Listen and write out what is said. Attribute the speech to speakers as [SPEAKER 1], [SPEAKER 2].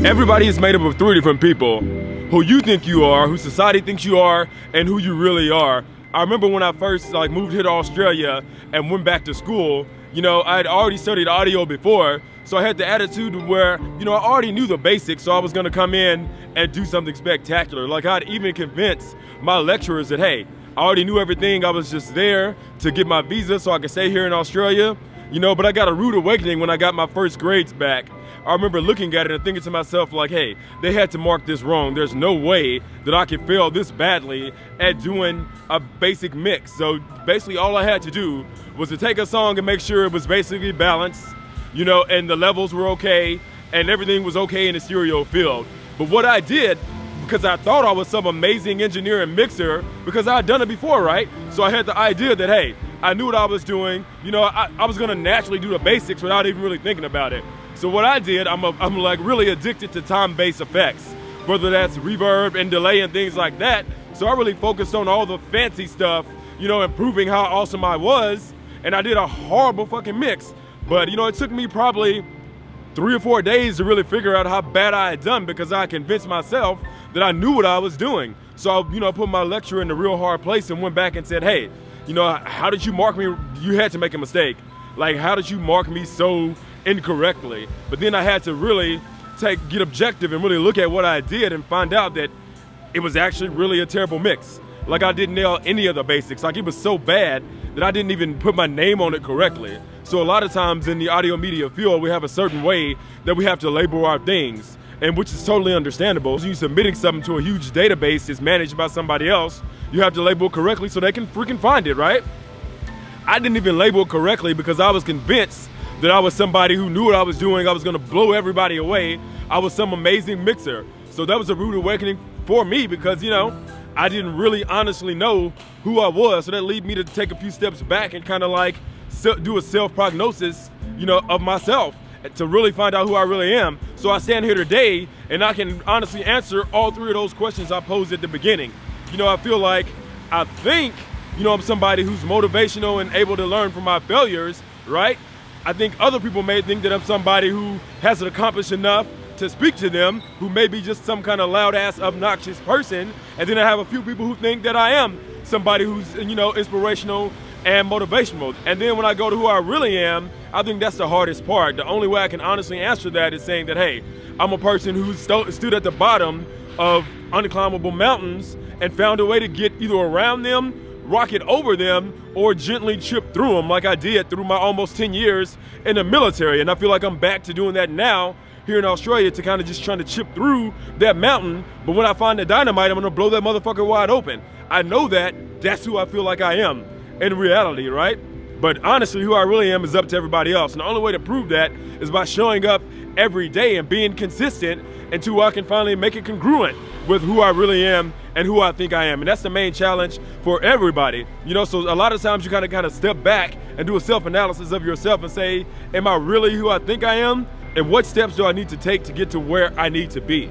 [SPEAKER 1] Everybody is made up of three different people: who you think you are, who society thinks you are, and who you really are. I remember when I first moved here to Australia and went back to school, you know, I had already studied audio before, so I had the attitude where, you know, I already knew the basics, so I was gonna come in and do something spectacular. Like, I'd even convince my lecturers that, hey, I already knew everything, I was just there to get my visa so I could stay here in Australia, you know, but I got a rude awakening when I got my first grades back. I remember looking at it and thinking to myself, like, hey, they had to mark this wrong. There's no way that I could fail this badly at doing a basic mix. So basically all I had to do was to take a song and make sure it was basically balanced, you know, and the levels were okay and everything was okay in the stereo field. But what I did, because I thought I was some amazing engineer and mixer, because I had done it before, right? So I had the idea that, hey, I knew what I was doing. You know, I was gonna naturally do the basics without even really thinking about it. So what I did, I'm like really addicted to time-based effects, whether that's reverb and delay and things like that. So I really focused on all the fancy stuff, you know, and proving how awesome I was. And I did a horrible fucking mix. But, you know, it took me probably 3 or 4 days to really figure out how bad I had done, because I convinced myself that I knew what I was doing. So I, you know, put my lecturer in a real hard place and went back and said, hey, you know, how did you mark me? You had to make a mistake. Like, how did you mark me so incorrectly? But then I had to really get objective and really look at what I did and find out that it was actually really a terrible mix. Like, I didn't nail any of the basics. Like, it was so bad that I didn't even put my name on it correctly. So a lot of times in the audio media field, we have a certain way that we have to label our things, and which is totally understandable. So you're submitting something to a huge database that's managed by somebody else, you have to label it correctly so they can freaking find it, right? I didn't even label it correctly because I was convinced that I was somebody who knew what I was doing. I was gonna blow everybody away. I was some amazing mixer. So that was a rude awakening for me because, you know, I didn't really honestly know who I was. So that led me to take a few steps back and kind of like do a self-prognosis, you know, of myself to really find out who I really am. So I stand here today and I can honestly answer all three of those questions I posed at the beginning. You know, I feel like, I think, you know, I'm somebody who's motivational and able to learn from my failures, right? I think other people may think that I'm somebody who hasn't accomplished enough to speak to them, who may be just some kind of loud ass obnoxious person. And then I have a few people who think that I am somebody who's, you know, inspirational and motivational. And then when I go to who I really am, I think that's the hardest part. The only way I can honestly answer that is saying that, hey, I'm a person who stood at the bottom of unclimbable mountains and found a way to get either around them, rocket over them, or gently chip through them, like I did through my almost 10 years in the military. And I feel like I'm back to doing that now here in Australia, to kind of just trying to chip through that mountain. But when I find the dynamite, I'm gonna blow that motherfucker wide open. I know that that's who I feel like I am in reality, right? But honestly, who I really am is up to everybody else. And the only way to prove that is by showing up every day and being consistent until I can finally make it congruent with who I really am and who I think I am. And that's the main challenge for everybody. You know, so a lot of times you kind of step back and do a self-analysis of yourself and say, am I really who I think I am? And what steps do I need to take to get to where I need to be?